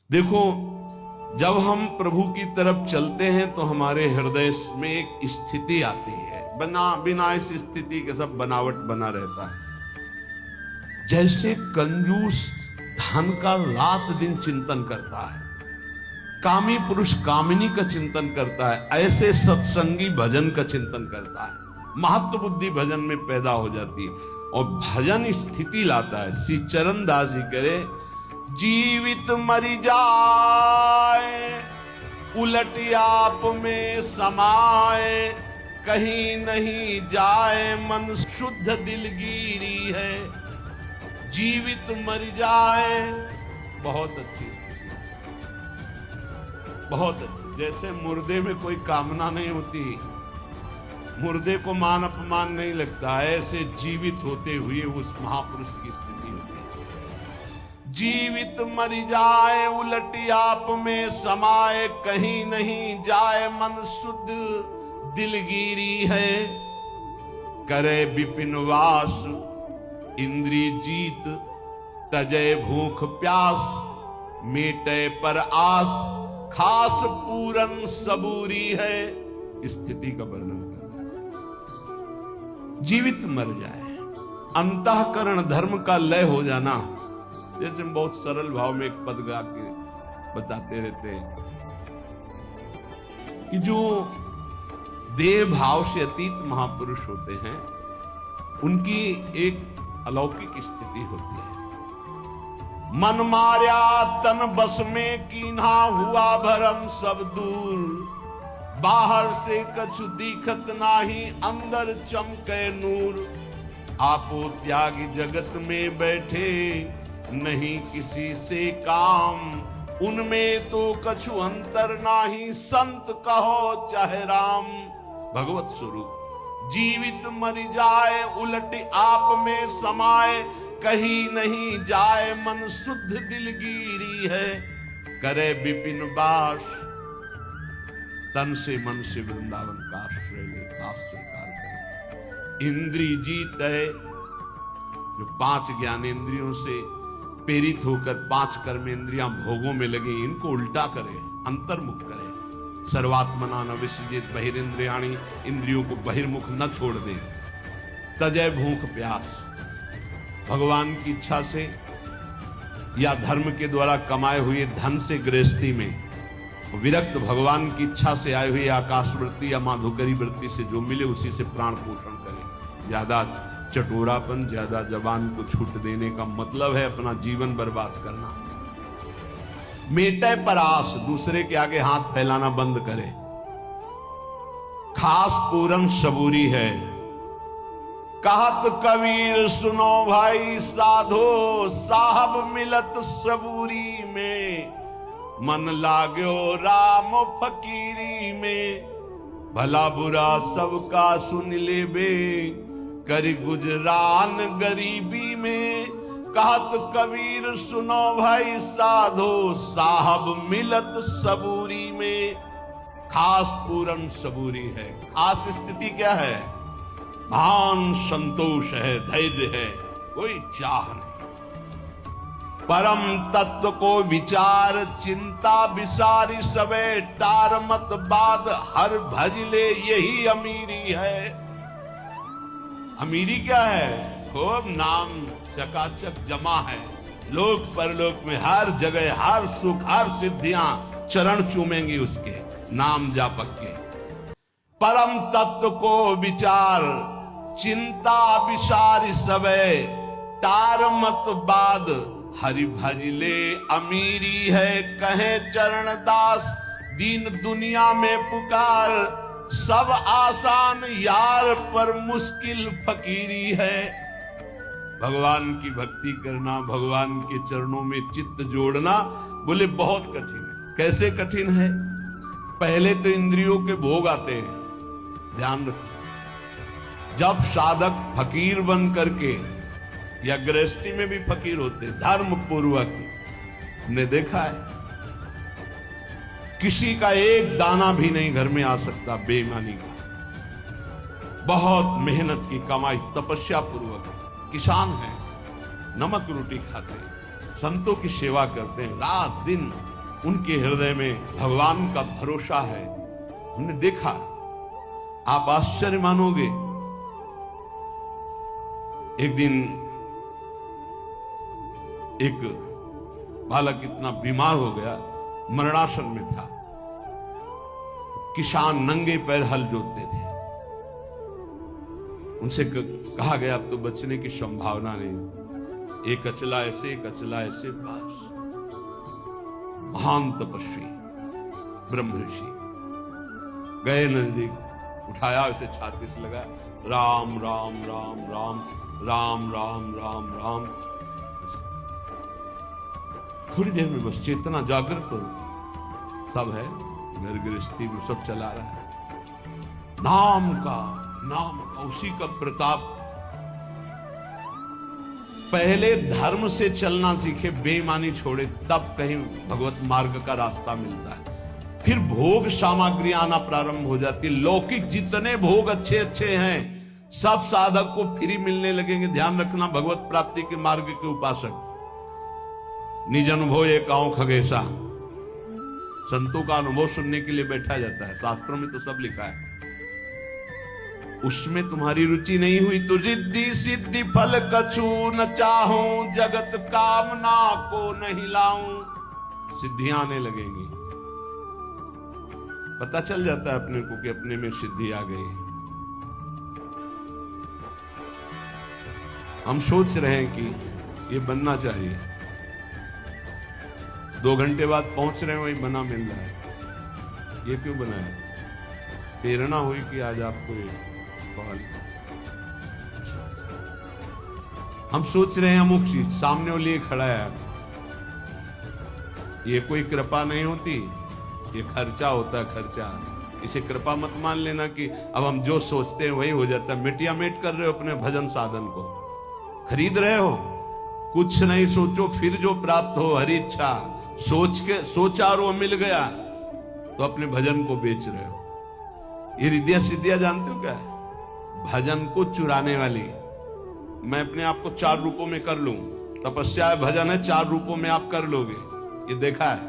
देखो, जब हम प्रभु की तरफ चलते हैं तो हमारे हृदय में एक स्थिति आती है। बिना इस स्थिति के सब बनावट बना रहता है। जैसे कंजूस धन का रात दिन चिंतन करता है, कामी पुरुष कामिनी का चिंतन करता है, ऐसे सत्संगी भजन का चिंतन करता है। महत्व बुद्धि भजन में पैदा हो जाती है और भजन स्थिति लाता है। श्री चरण दास जी करे, जीवित मरि जाए उलट आप में समाए, कहीं नहीं जाए मन शुद्ध दिलगीरी है। जीवित मर जाए, बहुत अच्छी स्थिति, बहुत अच्छी। जैसे मुर्दे में कोई कामना नहीं होती, मुर्दे को मान अपमान नहीं लगता, ऐसे जीवित होते हुए उस महापुरुष की स्थिति होती है। जीवित मर जाए उलट आप में समाए, कहीं नहीं जाए मन शुद्ध दिलगीरी है। करे विपिन वास इंद्री जीत, तजय भूख प्यास, मेटे पर आस, खास पूरन सबूरी है। स्थिति का वर्णन कर रहा है। जीवित मर जाए, अंतःकरण धर्म का लय हो जाना। जैसे हम बहुत सरल भाव में एक पद गा के बताते रहते हैं कि जो देह भाव से अतीत महापुरुष होते हैं, उनकी एक अलौकिक स्थिति होती है। मन मार्या तन बस में कीन्हा, हुआ भरम सब दूर, बाहर से कछु दिखत नाही, अंदर चमके नूर। आपो त्यागी जगत में बैठे, नहीं किसी से काम, उनमें तो कछु अंतर नाही, संत कहो चाहे राम। भगवत स्वरूप जीवित मर जाए उलट आप में समाए, कहीं नहीं जाए मन शुद्ध दिलगीरी है। करे विपिन बास, तन से मन से वृंदावन का स्वीकार करे। इंद्री जीत है, जो 5 ज्ञानेंद्रियों से प्रेरित होकर 5 कर्मेंद्रियां भोगों में लगी, इनको उल्टा करे, अंतर्मुख करे। सर्वात्मना न विसृजेत बहिरिंद्रियाणि, इंद्रियों को बहिर्मुख न छोड़ दे। तजय भूख प्यास, भगवान की इच्छा से या धर्म के द्वारा कमाए हुए धन से गृहस्थी में, विरक्त भगवान की इच्छा से आए हुए आकाश वृत्ति या माधुकरी वृत्ति से जो मिले उसी से प्राण पोषण करे। ज्यादा चटोरापन, ज्यादा जबान को छूट देने का मतलब है अपना जीवन बर्बाद करना। मेटे पर आस, दूसरे के आगे हाथ फैलाना बंद करे। खास पूरन सबूरी है। कहत कबीर सुनो भाई साधो, साहब मिलत सबूरी में, मन लाग्यो राम फकीरी में। भला बुरा सबका सुन लेबे, करी गुजरान गरीबी में। कहत कबीर सुनो भाई साधो, साहब मिलत सबूरी में। खास पूरन सबूरी है। खास स्थिति क्या है? भान संतोष है, धैर्य है, कोई चाह नहीं। परम तत्व को विचार चिंता विसारी सबे, टार मत बाद हर भजले, यही अमीरी है। अमीरी क्या है? खूब नाम चकाचक जमा है, लोक परलोक में हर जगह हर सुख हर सिद्धियां चरण चूमेंगी उसके नाम जापक के। परम तत्व को विचार चिंता विसारी सबे, टार मत बाद हरि भजले अमीरी है। कहे चरण दास दीन दुनिया में पुकार, सब आसान यार पर मुश्किल फकीरी है। भगवान की भक्ति करना, भगवान के चरणों में चित्त जोड़ना, बोले बहुत कठिन है। कैसे कठिन है? पहले तो इंद्रियों के भोग आते हैं, ध्यान रखो। जब साधक फकीर बन करके, या गृहस्थी में भी फकीर होते धर्म पूर्वक, हमने देखा है किसी का एक दाना भी नहीं घर में आ सकता बेईमानी का। बहुत मेहनत की कमाई, तपस्या पूर्वक किसान है, नमक रोटी खाते हैं, संतों की सेवा करते हैं, रात दिन उनके हृदय में भगवान का भरोसा है। हमने देखा, आप आश्चर्य मानोगे। एक दिन एक बालक इतना बीमार हो गया, मरणासन में था। किसान नंगे पैर हल जोतते थे। उनसे कहा गया अब तो बचने की संभावना नहीं। एक अचला ऐसे, एक अचला ऐसे, बस। महान तपस्वी ब्रह्म ऋषि गए नजदीक, उठाया, उसे छाती से लगा, राम राम राम राम राम राम राम राम। थोड़ी देर में बस चेतना जागृत हो, सब है, घर गृहस्थी में सब चला रहा है। नाम का उसी का प्रताप। पहले धर्म से चलना सीखे, बेईमानी छोड़े, तब कहीं भगवत मार्ग का रास्ता मिलता है। फिर भोग सामग्री आना प्रारंभ हो जाती है। लौकिक जितने भोग अच्छे अच्छे हैं, सब साधक को फ्री मिलने लगेंगे। ध्यान रखना, भगवत प्राप्ति के मार्ग के उपासक। निज अनुभव एक गांव खगेसा, संतों का अनुभव सुनने के लिए बैठा जाता है। शास्त्रों में तो सब लिखा है। उसमें तुम्हारी रुचि नहीं हुई तो रिद्धि सिद्धि फल कछु न चाहूं, जगत कामना को नहीं लाऊं। सिद्धियां आने लगेंगी। पता चल जाता है अपने को कि अपने में सिद्धि आ गई। हम सोच रहे हैं कि ये बनना चाहिए, 2 घंटे बाद पहुंच रहे हैं, वही बना मिल रहा है। ये क्यों बना है? प्रेरणा हुई कि आज आपको ये हम सोच रहे हैं अमुक चीज, सामने वो लिए खड़ा है। ये कोई कृपा नहीं होती, ये खर्चा होता है, खर्चा। इसे कृपा मत मान लेना कि अब हम जो सोचते हैं वही हो जाता है। मिटिया मेट कर रहे हो अपने भजन साधन को, खरीद रहे हो। कुछ नहीं सोचो, फिर जो प्राप्त हो हरि इच्छा। सोचा और वो मिल गया तो अपने भजन को बेच रहे हो। ये रिद्धियां सिद्धियां जानते हो क्या है? भजन को चुराने वाली। मैं अपने आप को 4 रूपों में कर लूं, तपस्या है, भजन है, 4 रूपों में आप कर लोगे। ये देखा है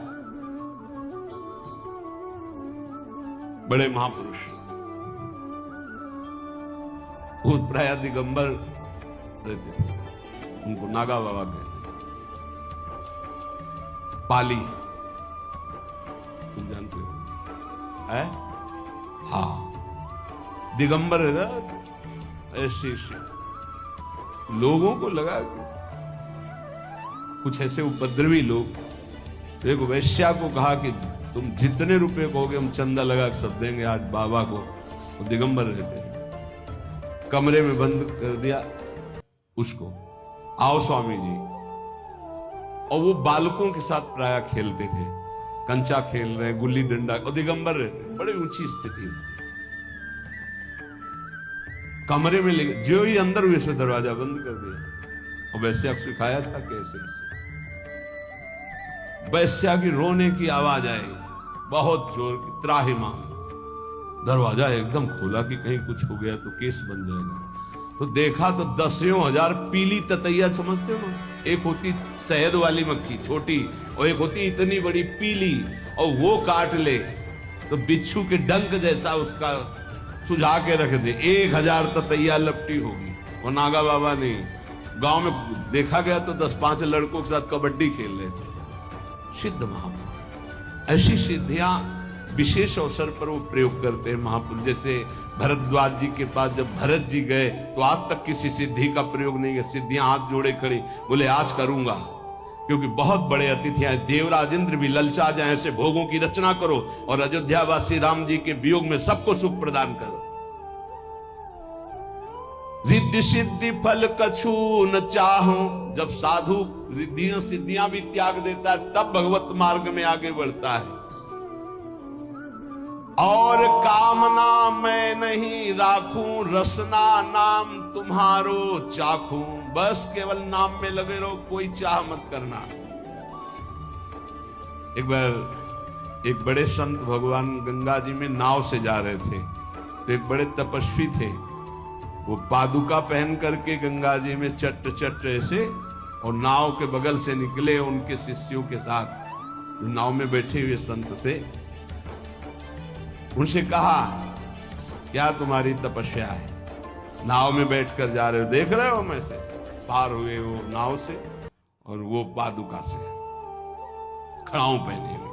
बड़े महापुरुष। भूतप्राया दिगंबर रहते थे, उनको नागा बाबा कहते। पाली तुम जानते हो है? हाँ, दिगंबर है। ऐसे लोगों को लगा कि कुछ ऐसे उपद्रवी लोग एक वैश्या को कहा कि तुम जितने रुपए कहोगे हम चंदा लगा सब देंगे आज बाबा को। तो दिगंबर रहते थे, कमरे में बंद कर दिया उसको, आओ स्वामी जी। और वो बालकों के साथ प्राय खेलते थे, कंचा खेल रहे, गुल्ली डंडा, और दिगंबर रहते। बड़ी ऊंची स्थिति। कमरे में ले जो ही अंदर हुए से दरवाजा बंद कर दिया। और वैश्या को सिखाया था कैसे। वैश्या की रोने की आवाज आई, बहुत जोर की, त्राहिमाम। दरवाजा एकदम खोला कि कहीं कुछ हो गया तो केस बन जाएगा। तो देखा तो 10,000 पीली ततैया, समझते हो ना? एक होती शहद वाली मक्खी छोटी, और एक होती इतनी बड़ी पीली, और वो काट ले तो बिच्छू के डंक जैसा उसका सुझा के रख दे। 1000 ततैया लपटी होगी। और नागा बाबा ने गांव में देखा गया तो 10-5 लड़कों के साथ कबड्डी खेल रहे थे। सिद्ध महापुरुष ऐसी सिद्धियां विशेष अवसर पर वो प्रयोग करते हैं महापुरुष। जैसे भरद्वाज जी के पास जब भरत जी गए तो आज तक किसी सिद्धि का प्रयोग नहीं किया। सिद्धियां हाथ जोड़े खड़ी, बोले आज करूंगा, क्योंकि बहुत बड़े अतिथि हैं। देवराज इंद्र भी ललचा जाए, ऐसे भोगों की रचना करो और अयोध्यावासी राम जी के वियोग में सबको सुख प्रदान करो। रिद्धि सिद्धि फल कछु न चाहो। जब साधु रिद्धियां सिद्धियां भी त्याग देता है तब भगवत मार्ग में आगे बढ़ता है। और कामना मैं नहीं राखूं, रसना नाम तुम्हारो चाखूं। बस केवल नाम में लगे रहो, कोई चाह मत करना। एक बार एक बड़े संत भगवान गंगा जी में नाव से जा रहे थे, तो एक बड़े तपस्वी थे, वो पादुका पहन करके गंगा जी में चट चट ऐसे, और नाव के बगल से निकले उनके शिष्यों के साथ। नाव में बैठे हुए संत से, उनसे कहा क्या तुम्हारी तपस्या है? नाव में बैठकर जा रहे हो, देख रहे हो मैं से पार हुए वो नाव से, और वो पादुका से खड़ाऊ पहने हुए।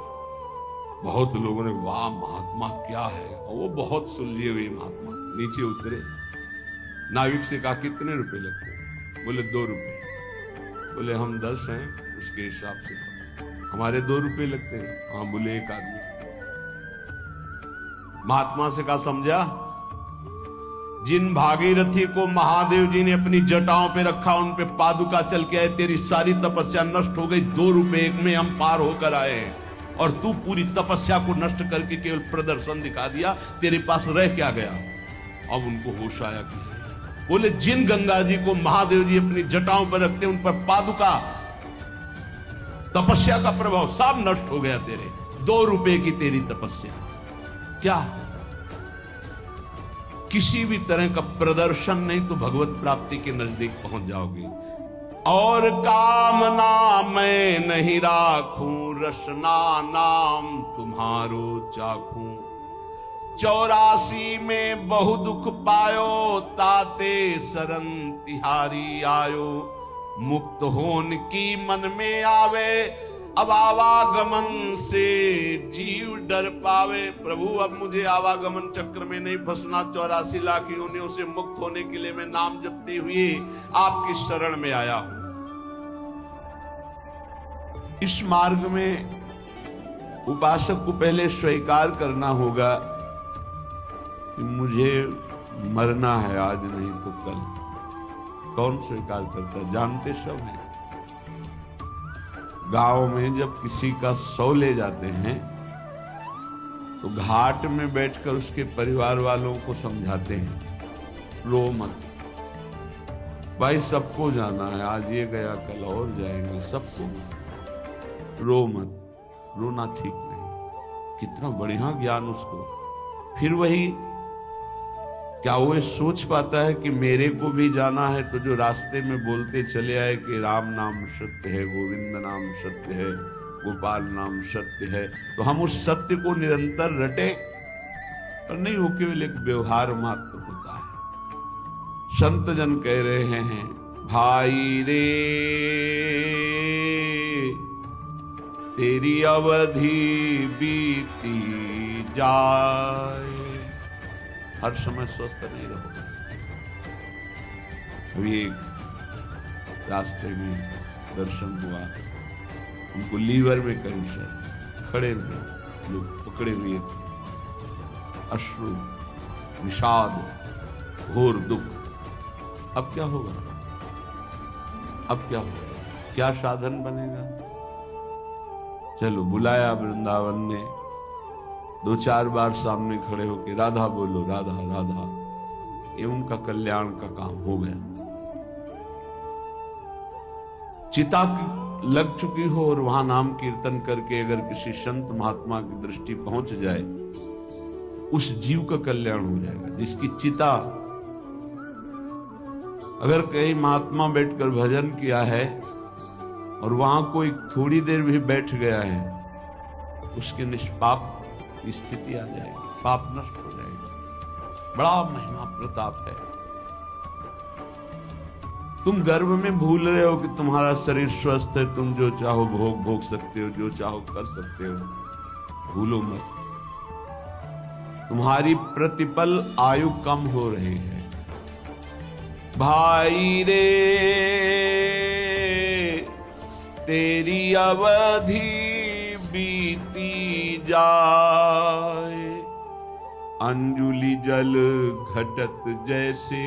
बहुत लोगों ने वाह महात्मा क्या है, और वो बहुत सुलझे हुए महात्मा नीचे उतरे। नाविक से कहा कितने रुपए लगते हैं? बोले 2 रुपए। बोले हम 10 हैं, उसके हिसाब से हमारे 2 रुपए लगते हैं। हाँ, बोले एक आदमी। महात्मा से कहा समझा, जिन भागीरथी को महादेव जी ने अपनी जटाओं पे रखा, उन पे पादुका चल के आए, तेरी सारी तपस्या नष्ट हो गई। 2 रुपए में हम पार होकर आए हैं, और तू पूरी तपस्या को नष्ट करके केवल प्रदर्शन दिखा दिया, तेरे पास रह क्या गया? अब उनको होश आया कि बोले जिन गंगा जी को महादेव जी अपनी जटाओं पर रखते हैं, उन पर पादुका, तपस्या का प्रभाव सब नष्ट हो गया तेरे। 2 रुपए की तेरी तपस्या, क्या किसी भी तरह का प्रदर्शन नहीं तो भगवत प्राप्ति के नजदीक पहुंच जाओगे। और कामना मैं नहीं राखूं, रसना नाम तुम्हारो चाखूं। 84 में बहु दुख पायो, ताते शरण तिहारी आयो। मुक्त होन की मन में आवे, अब आवागमन से जीव डर पावे। प्रभु अब मुझे आवागमन चक्र में नहीं फंसना, 84 लाख योनियों से मुक्त होने के लिए मैं नाम जपते हुए आपकी शरण में आया हूं। इस मार्ग में उपासक को पहले स्वीकार करना होगा कि मुझे मरना है, आज नहीं तो कल। कौन स्वीकार करता? जानते सब हैं। गांव में जब किसी का शव ले जाते हैं तो घाट में बैठकर उसके परिवार वालों को समझाते हैं, रो मत भाई, सबको जाना है, आज ये गया कल और जाएंगे, सबको, रो मत। रोना ठीक नहीं। कितना बढ़िया ज्ञान उसको। फिर वही, क्या वो ये सोच पाता है कि मेरे को भी जाना है? तो जो रास्ते में बोलते चले आए कि राम नाम सत्य है, गोविंद नाम सत्य है, गोपाल नाम सत्य है, तो हम उस सत्य को निरंतर रटे, पर नहीं, वो केवल एक व्यवहार मात्र होता है। संत जन कह रहे हैं, भाई रे तेरी अवधि बीती जाए, हर समय स्वस्थ नहीं रहोगे। अभी एक रास्ते में दर्शन हुआ, उनको लीवर में कैंसर, खड़े हुए लोग पकड़े हुए थे, अश्रु, विषाद, घोर दुख। अब क्या होगा? अब क्या होगा? क्या साधन बनेगा? चलो, बुलाया वृंदावन ने, 2-4 बार सामने खड़े होके राधा बोलो, राधा राधा, ये उनका कल्याण का काम हो गया। चिता लग चुकी हो और वहां नाम कीर्तन करके अगर किसी संत महात्मा की दृष्टि पहुंच जाए, उस जीव का कल्याण हो जाएगा। जिसकी चिता, अगर कहीं महात्मा बैठकर भजन किया है और वहां कोई थोड़ी देर भी बैठ गया है, उसके निष्पाप स्थिति आ जाएगी, पाप नष्ट हो जाएगा। बड़ा महिमा प्रताप है। तुम गर्भ में भूल रहे हो कि तुम्हारा शरीर स्वस्थ है, तुम जो चाहो भोग सकते हो, जो चाहो कर सकते हो, भूलो मत। तुम्हारी प्रतिपल आयु कम हो रही है। भाई रे तेरी अवधि बीती जाए, अंजुलि जल घटत जैसे,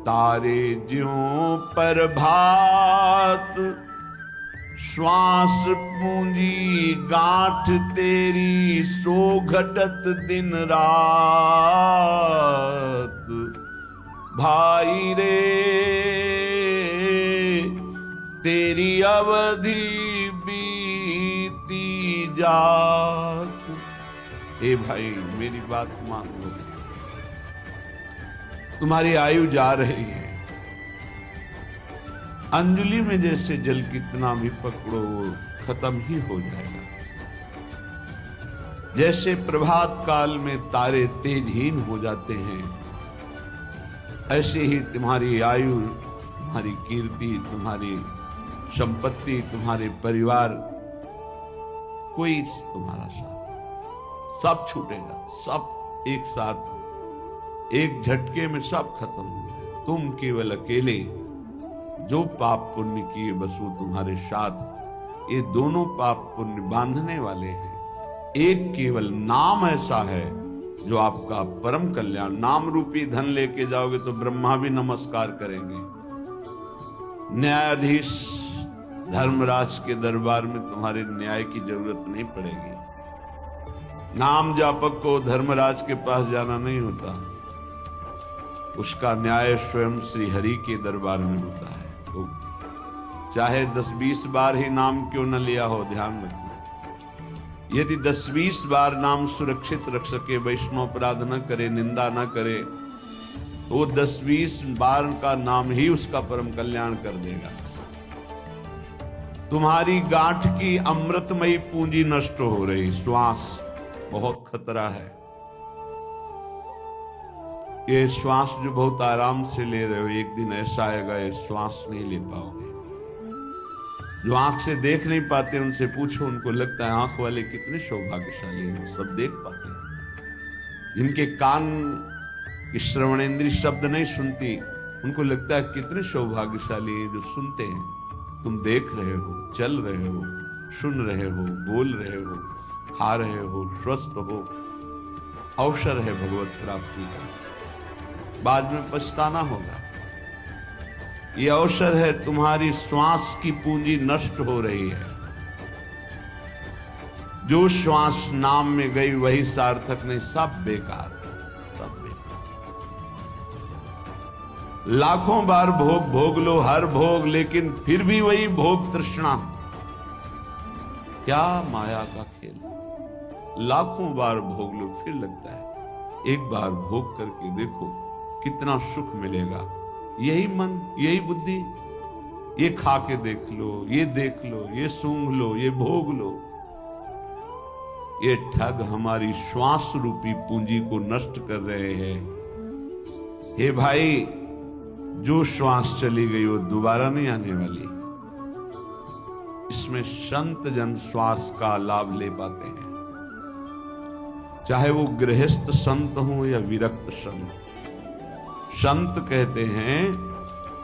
तारे ज्यों पर भात, श्वास पूंजी गांठ तेरी, सो घटत दिन रात। भाई रे तेरी अवधि बीती जात। ए भाई, मेरी बात मान लो, तुम्हारी आयु जा रही है। अंजुलि में जैसे जल कितना भी पकड़ो खत्म ही हो जाएगा। जैसे प्रभात काल में तारे तेजहीन हो जाते हैं, ऐसे ही तुम्हारी आयु, तुम्हारी कीर्ति, तुम्हारी संपत्ति, तुम्हारे परिवार, कोई तुम्हारा साथ, सब छूटेगा, सब एक साथ एक झटके में सब खत्म हो गए। तुम केवल अकेले जो पाप पुण्य किए बस वो तुम्हारे साथ, ये दोनों पाप पुण्य बांधने वाले हैं। एक केवल नाम ऐसा है जो आपका परम कल्याण, नाम रूपी धन लेके जाओगे तो ब्रह्मा भी नमस्कार करेंगे। न्यायाधीश धर्मराज के दरबार में तुम्हारे न्याय की जरूरत नहीं पड़ेगी। नाम जापक को धर्मराज के पास जाना नहीं होता, उसका न्याय स्वयं श्री हरि के दरबार में होता है। तो चाहे 10-20 बार ही नाम क्यों न लिया हो, ध्यान रखना। यदि 10-20 बार नाम सुरक्षित रख सके, वैष्णव अपराध न करे, निंदा न करे, तो वो 10-20 बार का नाम ही उसका परम कल्याण कर देगा। तुम्हारी गांठ की अमृतमयी पूंजी नष्ट हो रही, श्वास बहुत खतरा है। ये श्वास जो बहुत आराम से ले रहे हो, एक दिन ऐसा आएगा ये श्वास नहीं ले पाओगे। जो आंख से देख नहीं पाते उनसे पूछो, उनको लगता है आंख वाले कितने सौभाग्यशाली हैं, सब देख पाते हैं। जिनके कान की श्रवणेंद्रिय शब्द नहीं सुनती, उनको लगता है कितने सौभाग्यशाली हैं जो सुनते हैं। तुम देख रहे हो, चल रहे हो, सुन रहे हो, बोल रहे हो, खा रहे हो, स्वस्थ हो, अवसर है भगवत प्राप्ति का। बाद में पछताना होगा। ये अवसर है, तुम्हारी श्वास की पूंजी नष्ट हो रही है। जो श्वास नाम में गई वही सार्थक नहीं, सब बेकार, सब बेकार। लाखों बार भोग भोग लो, हर भोग, लेकिन फिर भी वही भोग तृष्णा। क्या माया का खेल। लाखों बार भोग लो, फिर लगता है एक बार भोग करके देखो कितना सुख मिलेगा। यही मन, यही बुद्धि, ये खा के देख लो, ये देख लो, ये सूंघ लो, ये भोग लो। ये ठग हमारी श्वास रूपी पूंजी को नष्ट कर रहे हैं। हे भाई, जो श्वास चली गई वो दोबारा नहीं आने वाली। इसमें संत जन श्वास का लाभ ले पाते हैं, चाहे वो गृहस्थ संत हो या विरक्त संत। संत कहते हैं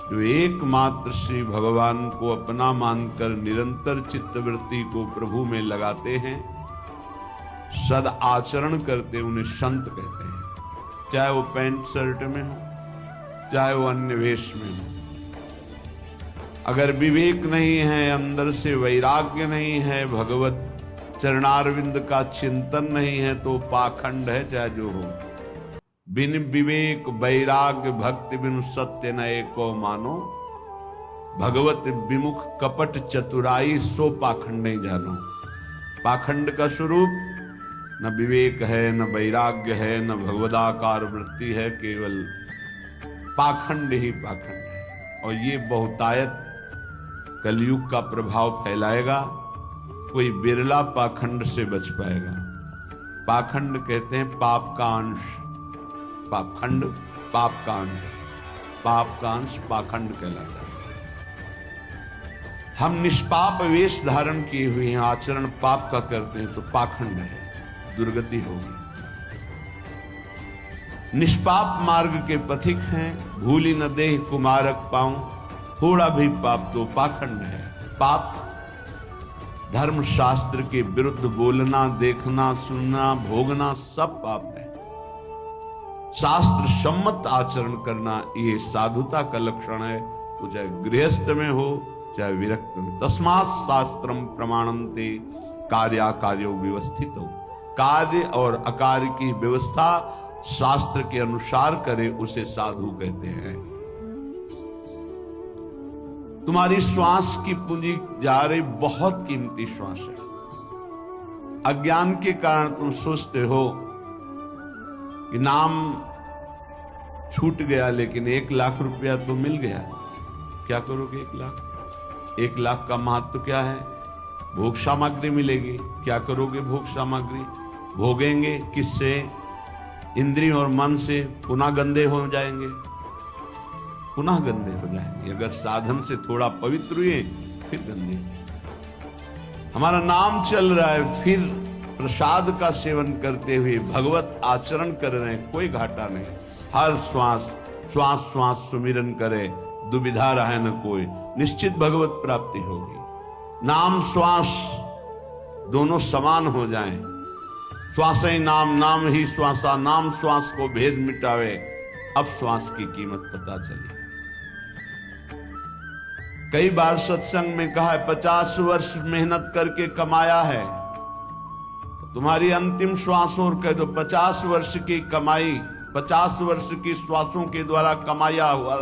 जो एकमात्र श्री भगवान को अपना मानकर निरंतर चित्तवृत्ति को प्रभु में लगाते हैं, सद आचरण करते, उन्हें संत कहते हैं। चाहे वो पैंट शर्ट में हो, चाहे वो अन्य वेश में हो। अगर विवेक नहीं है, अंदर से वैराग्य नहीं है, भगवत चरणारविंद का चिंतन नहीं है, तो पाखंड है चाहे जो हो। बिन विवेक वैराग्य भक्ति बिनु सत्य न एको मानो, भगवत विमुख कपट चतुराई सो पाखंड नहीं जानो। पाखंड का स्वरूप न विवेक है, न वैराग्य है, न भगवदाकार वृत्ति है, केवल पाखंड ही पाखंड है। और ये बहुतायत कलयुग का प्रभाव फैलाएगा। कोई बिरला पाखंड से बच पाएगा। पाखंड कहते हैं पाप का अंश, पाखंड पाप का अंश, पाप का अंश पाखंड कहलाता है। हम निष्पाप वेश धारण किए हुए हैं, आचरण पाप का करते हैं तो पाखंड है, दुर्गति होगी। निष्पाप मार्ग के पथिक हैं, भूली न देह कुमारक पाऊं, थोड़ा भी पाप तो पाखंड है। पाप धर्म शास्त्र के विरुद्ध बोलना, देखना, सुनना, भोगना सब पाप है। शास्त्र सम्मत आचरण करना ये साधुता का लक्षण है, वो चाहे गृहस्थ में हो चाहे विरक्त में। तस्मात् शास्त्रम प्रमाणन्ते कार्याकार्यो व्यवस्थित हो। कार्य और अकार्य की व्यवस्था शास्त्र के अनुसार करे उसे साधु कहते हैं। तुम्हारी श्वास की पूंजी जा रही, बहुत कीमती श्वास है। अज्ञान के कारण तुम सोचते हो कि नाम छूट गया, लेकिन 1 लाख रुपया तो मिल गया। क्या करोगे 1 लाख? 1 लाख का महत्व क्या है? भोग सामग्री मिलेगी। क्या करोगे भोग सामग्री? भोगेंगे किससे? इंद्रिय और मन से। पुनः गंदे हो जाएंगे, पुनः गंदे हो जाएंगे। अगर साधन से थोड़ा पवित्र हुए फिर गंदे। हमारा नाम चल रहा है, फिर प्रसाद का सेवन करते हुए भगवत आचरण कर रहे हैं, कोई घाटा नहीं। हर श्वास श्वास श्वास सुमिरन करे, दुविधा रहे न कोई, निश्चित भगवत प्राप्ति होगी। नाम श्वास दोनों समान हो जाएं। श्वास ही नाम, नाम ही श्वासा, नाम श्वास को भेद मिटावे। अब श्वास की कीमत पता चली। कई बार सत्संग में कहा है 50 वर्ष मेहनत करके कमाया है, तुम्हारी अंतिम श्वास और कह दो 50 वर्ष की कमाई, 50 वर्ष की श्वासों के द्वारा कमाया हुआ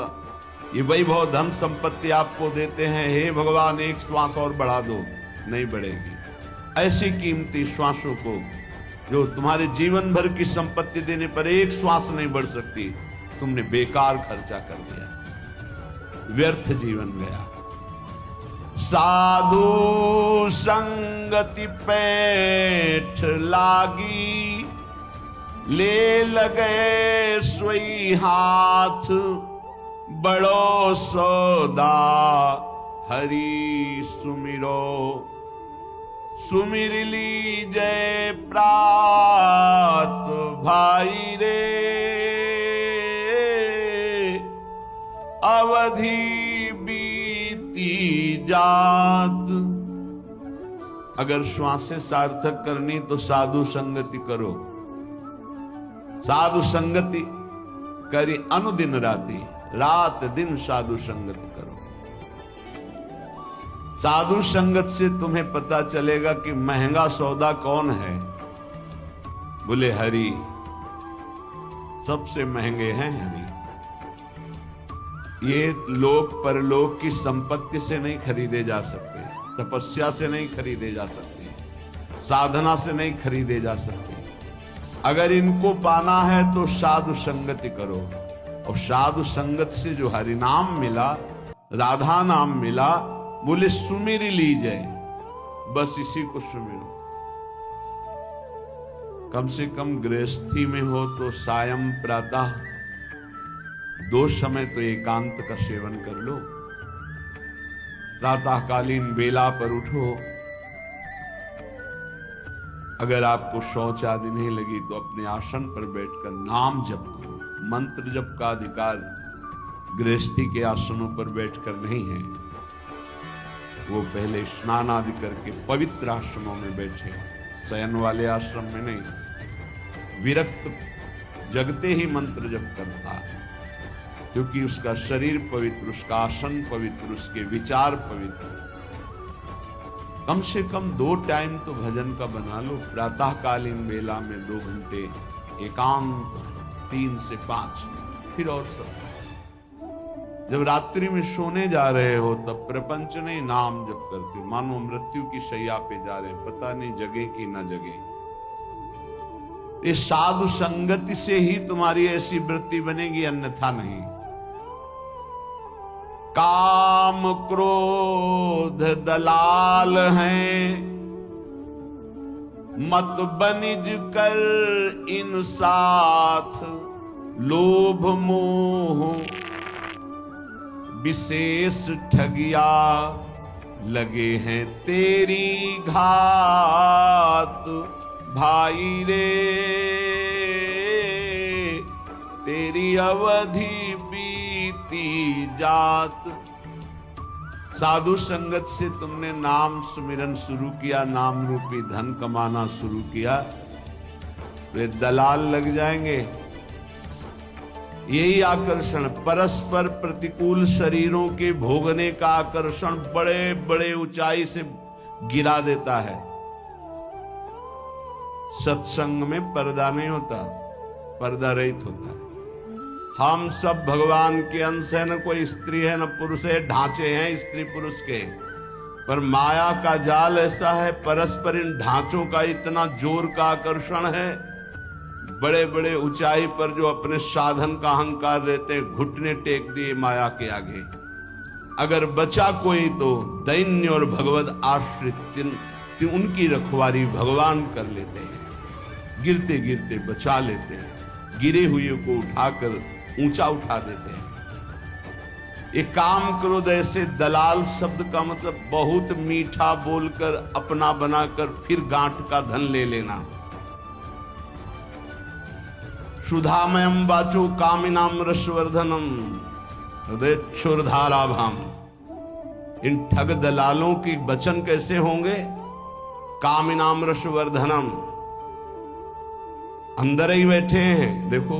ये वैभव धन संपत्ति आपको देते हैं। हे भगवान एक श्वास और बढ़ा दो, नहीं बढ़ेगी। ऐसी कीमती श्वासों को जो तुम्हारे जीवन भर की संपत्ति देने पर एक श्वास नहीं बढ़ सकती, तुमने बेकार खर्चा कर दिया, व्यर्थ जीवन गया। साधु संगति पैठ लागी, ले लगे सोई हाथ, बड़ो सौदा हरि सुमिरो, सुमिर लीजे प्रात भाई रे, अवधि बीती जात। अगर श्वासें सार्थक करनी तो साधु संगति करो। साधु संगति करी अनुदिन राति, रात दिन साधु संगति करो। साधु संगत से तुम्हें पता चलेगा कि महंगा सौदा कौन है। बोले हरि, सबसे महंगे हैं हरि। ये लोक परलोक की संपत्ति से नहीं खरीदे जा सकते, तपस्या से नहीं खरीदे जा सकते, साधना से नहीं खरीदे जा सकते। अगर इनको पाना है तो साधु संगति करो। और साधु संगत से जो हरि नाम मिला, राधा नाम मिला, बोले सुमिर लीजिए, बस इसी को सुमिरो। कम से कम गृहस्थी में हो तो सायं प्रातः 2 समय तो एकांत का सेवन कर लो। प्रातःकालीन बेला पर उठो। अगर आपको शौच आदि नहीं लगी तो अपने आसन पर बैठकर नाम जप करो। मंत्र जप का अधिकार गृहस्थी के आसनों पर बैठकर नहीं है, वो पहले स्नान आदि करके पवित्र आश्रमों में बैठे, शयन वाले आश्रम में नहीं। विरक्त जगते ही मंत्र जप करता है, क्योंकि उसका शरीर पवित्र, उसका आसन पवित्र, उसके विचार पवित्र। कम से कम 2 टाइम तो भजन का बना लो। प्रातःकालीन बेला में 2 घंटे एकांत, 3 से 5, फिर और सब। जब रात्रि में सोने जा रहे हो तब प्रपंच नहीं, नाम जप करते हो, मानो मृत्यु की शैया पे जा रहे, पता नहीं जगे कि न जगे। इस साधु संगति से ही तुम्हारी ऐसी वृत्ति बनेगी, अन्यथा नहीं। काम क्रोध दलाल हैं, मत बनिज कर इन साथ, लोभ मोह विशेष ठगिया, लगे हैं तेरी घात भाई रे, तेरी अवधि बीती जात। साधु संगत से तुमने नाम सुमिरन शुरू किया, नाम रूपी धन कमाना शुरू किया, वे दलाल लग जाएंगे। यही आकर्षण, परस्पर प्रतिकूल शरीरों के भोगने का आकर्षण बड़े बड़े ऊंचाई से गिरा देता है। सत्संग में पर्दा नहीं होता, पर्दा रहित होता है। हम सब भगवान के अंश है, न कोई स्त्री है न पुरुष है, ढांचे हैं स्त्री पुरुष के, पर माया का जाल ऐसा है, परस्पर इन ढांचों का इतना जोर का आकर्षण है। बड़े बड़े ऊंचाई पर जो अपने साधन का अहंकार रहते हैं, घुटने टेक दिए माया के आगे। अगर बचा कोई तो दैन्य और भगवत आश्रित उनकी रखवाली भगवान कर लेते हैं, गिरते गिरते बचा लेते हैं, गिरे हुए को उठाकर ऊंचा उठा देते हैं। ये काम क्रोध ऐसे दलाल शब्द का मतलब बहुत मीठा बोलकर अपना बनाकर फिर गांठ का धन ले लेना। सुधामयम वाचो कामिनाम रसवर्धनम हृदय क्षुरधाराभाम। इन ठग दलालों की वचन कैसे होंगे? कामिनाम रसवर्धनम, अंदर ही बैठे हैं, देखो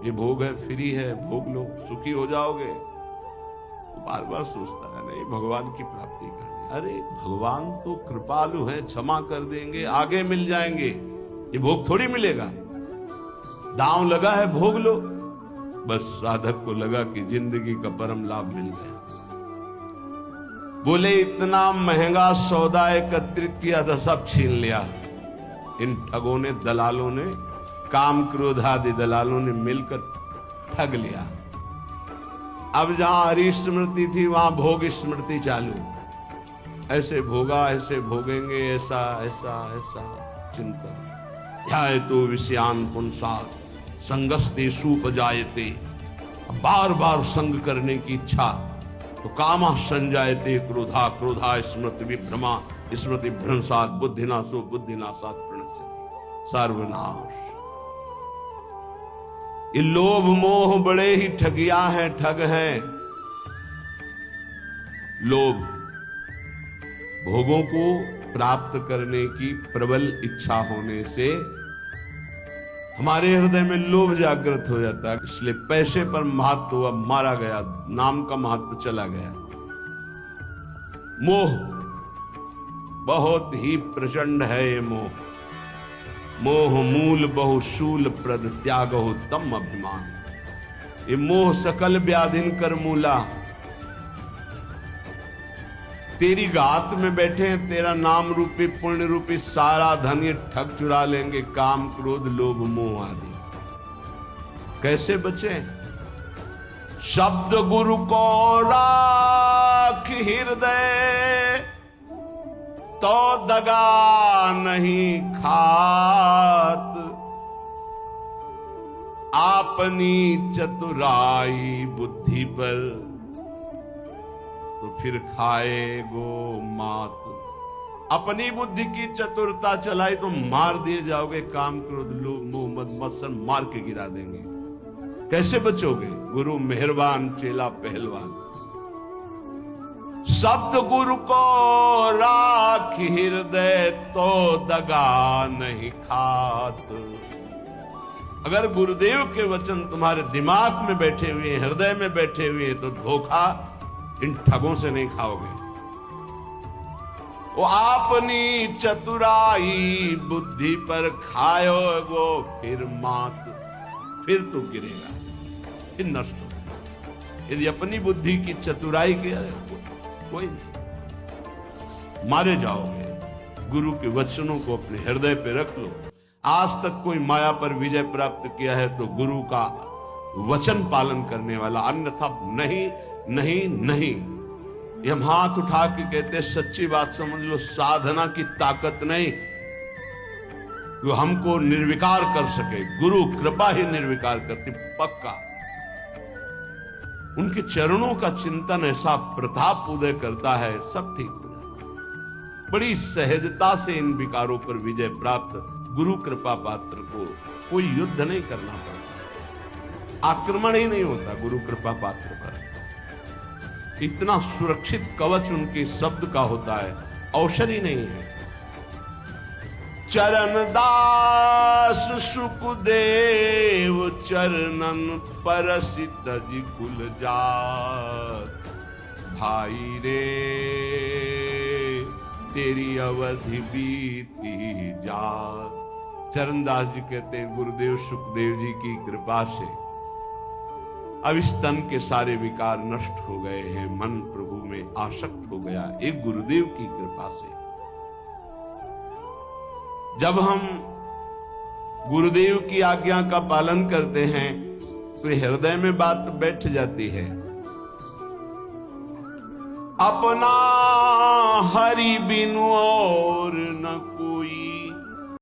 ये भोग है, फ्री है, भोग लो, सुखी हो जाओगे। तो बार बार सोचता है नहीं भगवान की प्राप्ति करनी। अरे भगवान तो कृपालु है, क्षमा कर देंगे, आगे मिल जाएंगे, ये भोग थोड़ी मिलेगा। दांव लगा है, भोग लो। बस साधक को लगा कि जिंदगी का परम लाभ मिल गया। बोले इतना महंगा सौदा एकत्रित किया था, सब छीन लिया। इन ठगों ने, दलालों ने, काम क्रोध आदि दलालों ने मिलकर ठग लिया। अब जहां हरि स्मृति थी वहां भोग स्मृति चालू। ऐसे भोगा, ऐसे भोगेंगे, ऐसा ऐसा ऐसा चिंतन। ध्याय तो विषयान पुंसात् संगस्ते सुपजायते। बार बार संग करने की इच्छा तो कामा संजायते क्रोधा, क्रोधा स्मृति विभ्रमा, स्मृति भ्रंशात् बुद्धिनाशो, बुद्धिनाशात् प्रणश्यति। सर्वनाश। ये लोभ मोह बड़े ही ठगिया है, ठग है। लोभ, भोगों को प्राप्त करने की प्रबल इच्छा होने से हमारे हृदय में लोभ जागृत हो जाता है। इसलिए पैसे पर महत्व हुआ, मारा गया, नाम का महत्व चला गया। मोह बहुत ही प्रचंड है। ये मोह, मोह मूल बहुशूल प्रद त्यागो तम अभिमान। ये मोह सकल व्याधिन कर मूला। तेरी गात में बैठे हैं, तेरा नाम रूपी पुण्य रूपी सारा धन ये ठग चुरा लेंगे। काम क्रोध लोभ मोह आदि। कैसे बचे? शब्द गुरु को राख हृदय, तो दगा नहीं खात। आपनी चतुराई बुद्धि पर तो फिर खाएगो मात। अपनी बुद्धि की चतुरता चलाई तो मार दिए जाओगे। काम क्रोध लोभ मोह मद मत्सर मार के गिरा देंगे। कैसे बचोगे? गुरु मेहरबान, चेला पहलवान। शब्द गुरु को राख हृदय, तो दगा नहीं खात। अगर गुरुदेव के वचन तुम्हारे दिमाग में बैठे हुए, हृदय में बैठे हुए, तो धोखा इन ठगों से नहीं खाओगे। वो अपनी चतुराई बुद्धि पर खाओगो फिर मात। फिर तो गिरेगा, फिर नष्ट होगा। यदि अपनी बुद्धि की चतुराई के कोई नहीं, मारे जाओगे। गुरु के वचनों को अपने हृदय पे रख लो। आज तक कोई माया पर विजय प्राप्त किया है तो गुरु का वचन पालन करने वाला, अन्यथा नहीं नहीं नहीं। ये हम हाथ उठा के कहते, सच्ची बात समझ लो, साधना की ताकत नहीं जो हमको निर्विकार कर सके। गुरु कृपा ही निर्विकार करती, पक्का। उनके चरणों का चिंतन ऐसा प्रताप उदय करता है, सब ठीक हो जाता है। बड़ी सहजता से इन विकारों पर विजय प्राप्त गुरु कृपा पात्र को कोई युद्ध नहीं करना पड़ता, आक्रमण ही नहीं होता गुरु कृपा पात्र पर। इतना सुरक्षित कवच उनके शब्द का होता है, औषधि नहीं है। चरण दास सुखदेव चरणन परसित जिकुल जात। भाई रे तेरी अवधि बीती जात। चरणदास जी कहते हैं गुरुदेव सुखदेव जी की कृपा से अब इस तन के सारे विकार नष्ट हो गए हैं, मन प्रभु में आसक्त हो गया, एक गुरुदेव की कृपा से। जब हम गुरुदेव की आज्ञा का पालन करते हैं तो हृदय में बात बैठ जाती है। अपना हरि बिनु और न कोई।